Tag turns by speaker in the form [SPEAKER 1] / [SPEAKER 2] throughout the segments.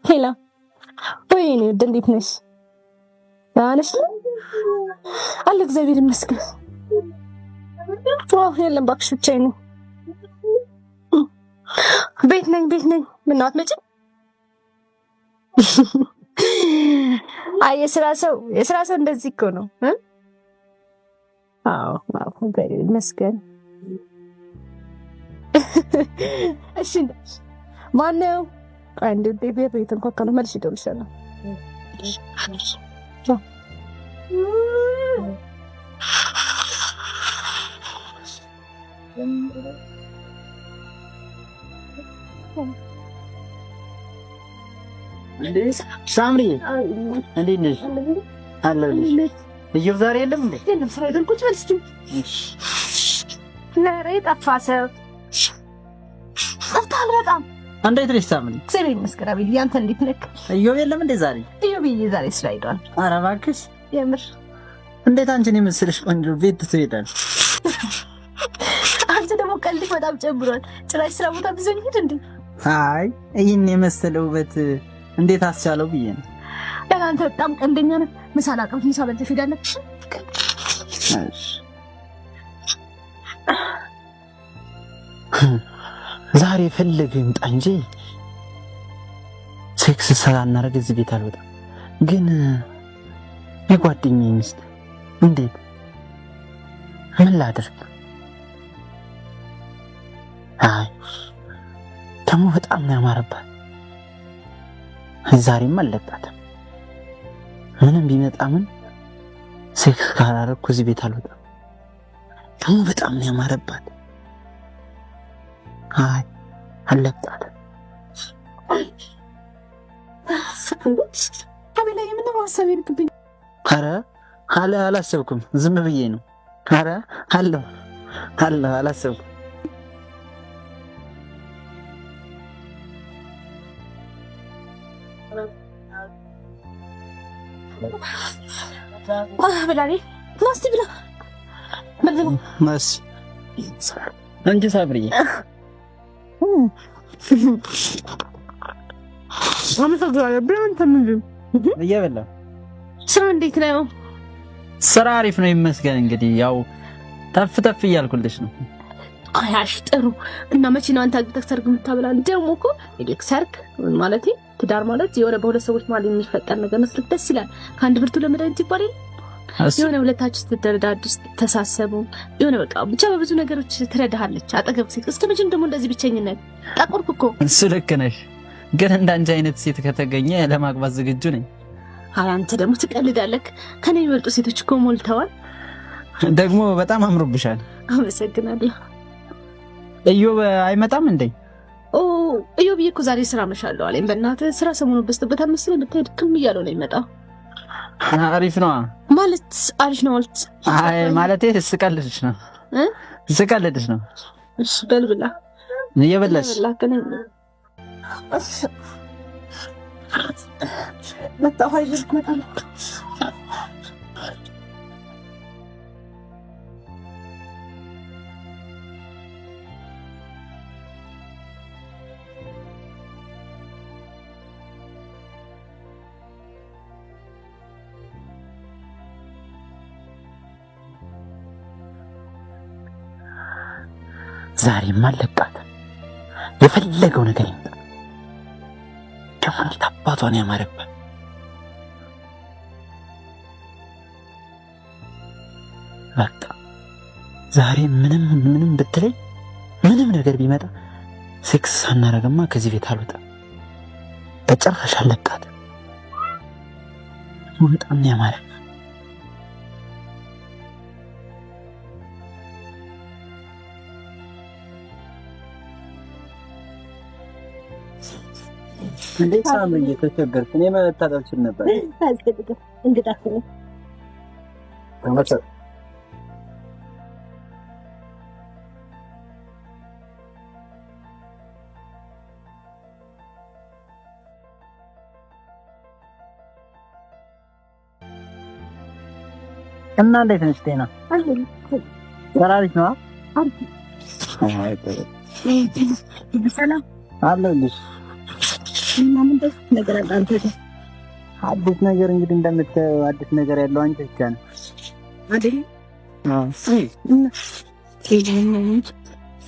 [SPEAKER 1] ሄላ ወይኔ እንዴት ነሽ? አነሽ አለ እግዚአብሔር ይመስገን። የለም እባክሽ ብቻዬን ነኝ። ቤት ነኝ። ምን ነው አትመጭም? አይ የስራ ሰው እንደዚህ እኮ ነው። አዎ እግዚአብሔር ይመስገን። እሺ ማነው? አንድ ቤት እንኳን ነው መልሽ ይደውልሻል።
[SPEAKER 2] ሳምሪ እንዴት ነሽ? አለሁልሽ። ልዩ ዛሬ የለም እንዴ?
[SPEAKER 1] የለም ስራ አይደል? ቁጭ በል እስኪ። ለሬ ጠፋ ሰው ጠፍቷል በጣም።
[SPEAKER 2] እንዴት ነሽ ሳምሪ?
[SPEAKER 1] እግዚአብሔር ይመስገን። አቤል ያንተ እንዴት ነህ?
[SPEAKER 2] እዮብ የለም እንዴ ዛሬ?
[SPEAKER 1] እዮብ ዛሬ ስራ ሄዷል።
[SPEAKER 2] ኧረ እባክሽ
[SPEAKER 1] የምር
[SPEAKER 2] እንዴት አንቺን የመሰለሽ ቆንጆ ቤት ትሄዳል?
[SPEAKER 1] አንተ ደግሞ ቀልድህ በጣም ጨምሯል። ጭራሽ ስራ ቦታ ብዙኝ ሄድ እንዴ?
[SPEAKER 2] አይ ይሄን የመሰለ ውበት እንዴት አስቻለው ብዬ ነው።
[SPEAKER 1] አንተ በጣም ቀንደኛ ነህ። ምሳ ላቀምት ምሳ በልተህ ሄዳለህ።
[SPEAKER 2] ዛሬ ፈለገ ይምጣ እንጂ ሴክስ ሳናደርግ እዚህ ቤት አልወጣም። ግን የጓደኛዬ ሚስት እንዴት ምን ላድርግ? አይ ደግሞ በጣም ነው ያማረባት። ዛሬም አለባትም። ምንም ቢመጣ ምን ሴክስ ካላደረኩ እዚህ ቤት አልወጣም። ደግሞ በጣም ነው ያማረባት። አይ አለባት።
[SPEAKER 1] አቤላ የምን ሀሳብ ይልክብኝ?
[SPEAKER 2] ኧረ አላሰብኩም፣ ዝም ብዬ ነው። ኧረ አለሁ አላሰብኩም።
[SPEAKER 1] ብላኔ ማስቲ ብላ
[SPEAKER 2] ማስ አንቺ ሳብሪ
[SPEAKER 1] አመሰግናለሁ። ብላንተ ምንድን
[SPEAKER 2] እየበላ
[SPEAKER 1] ስራ እንዴት ነው?
[SPEAKER 2] ስራ አሪፍ ነው ይመስገን። እንግዲህ ያው ተፍ እያልኩልሽ ነው።
[SPEAKER 1] አያሽ ጥሩ። እና መቼ ነው አንተ አግብተህ ሰርግ የምታበላን? ደግሞ እኮ ሰርግ ማለት ትዳር ማለት የሆነ በሁለት ሰዎች ማለት የሚፈጠር ነገር መስሎት ደስ ይላል። ከአንድ ብርቱ ለመድኃኒት ይባላል። የሆነ ሁለታችሁ ስትደረዳዱ ስትተሳሰቡ የሆነ በቃ ብቻ በብዙ ነገሮች ትረዳሃለች። አጠገብ ሴት እስከ መቼም ደግሞ እንደዚህ ብቸኝነት ጠቁርኩ እኮ።
[SPEAKER 2] እሱ ልክ ነሽ፣ ግን እንዳንቺ አይነት ሴት ከተገኘ ለማግባት ዝግጁ ነኝ።
[SPEAKER 1] አይ አንተ ደግሞ ትቀልዳለህ። ከኔ የሚበልጡ ሴቶች እኮ ሞልተዋል።
[SPEAKER 2] ደግሞ በጣም አምሮብሻል።
[SPEAKER 1] አመሰግናለሁ።
[SPEAKER 2] እዮብ አይመጣም እንዴ?
[SPEAKER 1] እዮብ እኮ ዛሬ ስራ መሻለሁ አለኝ። በእናትህ ስራ ሰሞኑን በዝቶበታል መሰለኝ። ብታይ ድክም እያለው ነው የሚመጣው።
[SPEAKER 2] አሪፍ ነው
[SPEAKER 1] ማለት አሪፍ ነው ማለት
[SPEAKER 2] አይ ማለቴ ስቀልድሽ ነው።
[SPEAKER 1] እሺ በል ብላ
[SPEAKER 2] እየበላሽ
[SPEAKER 1] መጣሁ አይደል?
[SPEAKER 2] ዛሬም አለባት። የፈለገው ነገር ይምጣ። ደግሞ እንዴት አባቷን ያማረባት። በቃ ዛሬ ምንም ብትለኝ ምንም ነገር ቢመጣ ሴክስ ሳናረግማ ከዚህ ቤት አልወጣም። በጭራሽ አለባት። በጣም ያማረ እንዴት ሳም እየተቸገርክ እኔ መታጠብ ችል ነበር።
[SPEAKER 1] ታዝገድገ እንግዳ ነው
[SPEAKER 2] ተመቸ እና እንዴት ነሽ? ጤና
[SPEAKER 1] አለኝ።
[SPEAKER 2] ሰራሪት ነው
[SPEAKER 1] ሰላም
[SPEAKER 2] አለሁልሽ።
[SPEAKER 1] ምንም ነገር አንተ
[SPEAKER 2] አዲስ ነገር እንግዲህ እንደምታየው አዲስ ነገር ያለው አንቺ ብቻ ነው
[SPEAKER 1] አይደል?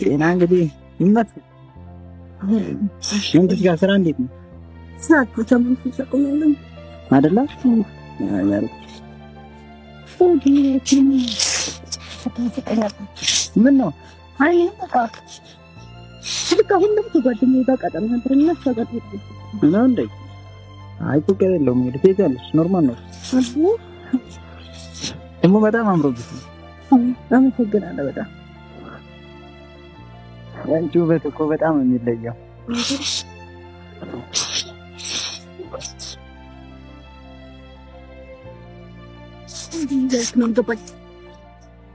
[SPEAKER 2] ጤና እንግዲህ ይመስል እንዴት ጋር ስራ እንዴት ነው?
[SPEAKER 1] ሳት ተምሩ ተቆመልን
[SPEAKER 2] አይደለ? ምን ነው?
[SPEAKER 1] አይ በቃ ስልክ ሁሉም ጓደኛዬ ጋር ቀጠሮ ነበር እና ተጋጥ
[SPEAKER 2] ነው እንዴ? አይ ችግር የለውም እንግዲህ ትሄጃለሽ፣ ኖርማል ነው። ደግሞ በጣም አምሮብሽ ነው።
[SPEAKER 1] አመሰግናለሁ በጣም
[SPEAKER 2] ያንቺ ውበት እኮ በጣም የሚለየው።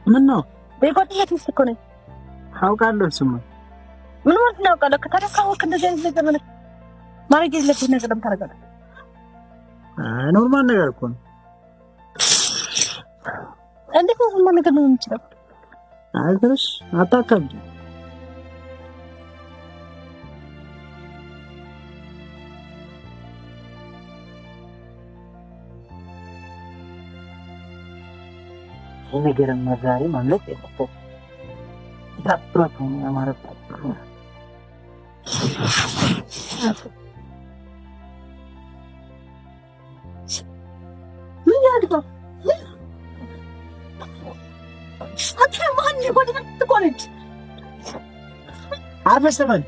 [SPEAKER 2] ምን ነው?
[SPEAKER 1] በጓደኛዬ ትንሽ እኮ ነኝ።
[SPEAKER 2] አውቃለሁ። እሱማ
[SPEAKER 1] ምን ማለት ነው? አውቃለሁ። ከተረሳሁት እንደዚህ አይነት ነገር ማለት ማድረግ የለብህም ነገር ለምታረጋለህ።
[SPEAKER 2] ኖርማል ነገር እኮ ነው።
[SPEAKER 1] እንዴት ነው ኖርማል ነገር ነው የሚችለው?
[SPEAKER 2] አይተሽ አታካብጂ። ነገርማ ዛሬ ማለት የለበትም። ታጥሮት ነው ያማረበት።
[SPEAKER 1] ምን ያድርገው? አንተ ማን ይጎድና ትቆረጥ?
[SPEAKER 2] አርፈሰበን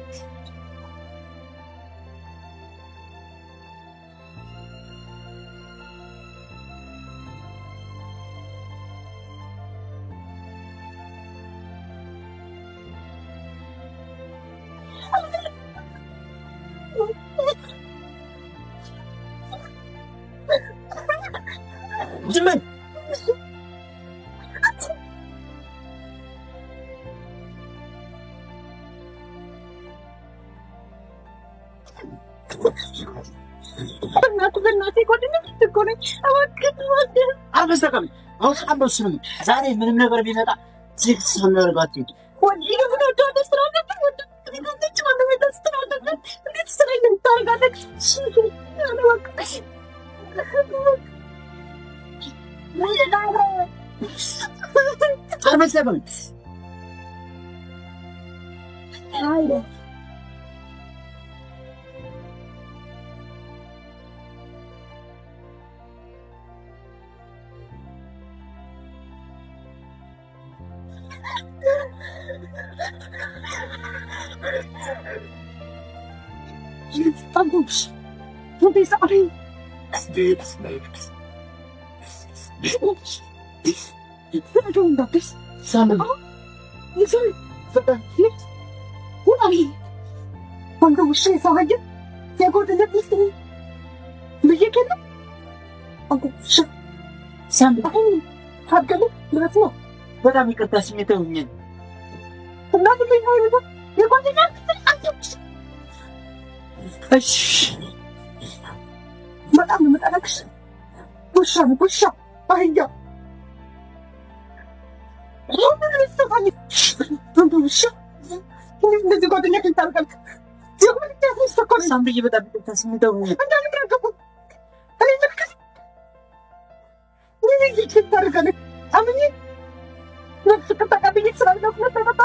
[SPEAKER 2] ጅምን
[SPEAKER 1] በእናትህ ጓደኛ ትቆረጥ አወቅኩት።
[SPEAKER 2] አልበስተቀም አውቃለሁ። እሱንም ዛሬ ምንም ነገር ቢመጣ ሴክስ እናደርጋት እንጂ
[SPEAKER 1] ወዲህ ነው ወደ ስራ ነበር ወደ እንዴት ነው ወደ ስራ ነበር እንዴት ስራ እንደምታረጋለህ?
[SPEAKER 2] አልበስተቀም
[SPEAKER 1] Vamos. Não tem sorry. Não dá pes.
[SPEAKER 2] Sana.
[SPEAKER 1] Isso. Uai. Quando você sabe, eu vou ter que estar. Me quer não? Quando você sabe, sabe que não é
[SPEAKER 2] በጣም ይቅርታ ስሜታዊ ሆኜ ነው።
[SPEAKER 1] እናት ነው የጓደኛ እሺ በጣም መጣላክሽ ውሻ አህያ እንደዚህ ጓደኛ ክንታርቀል
[SPEAKER 2] ሳምብዬ በጣም ይቅርታ ስሜታዊ ሆኜ
[SPEAKER 1] አምኜ ነፍስ ከተቀበለ ይችላል ነው ተጣጣ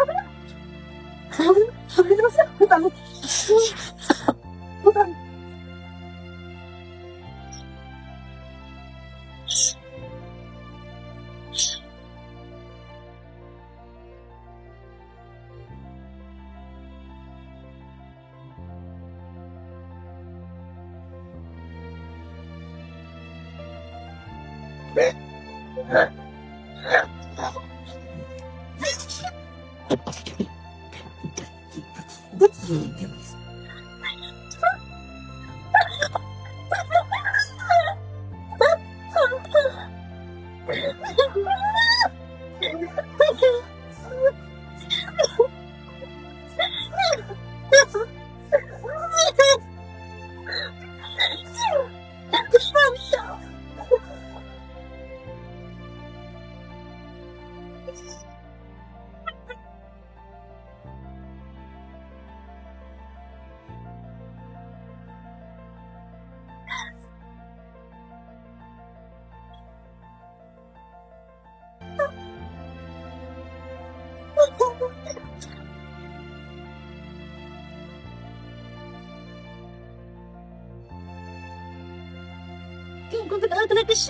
[SPEAKER 1] ፍጥረት ነሽ።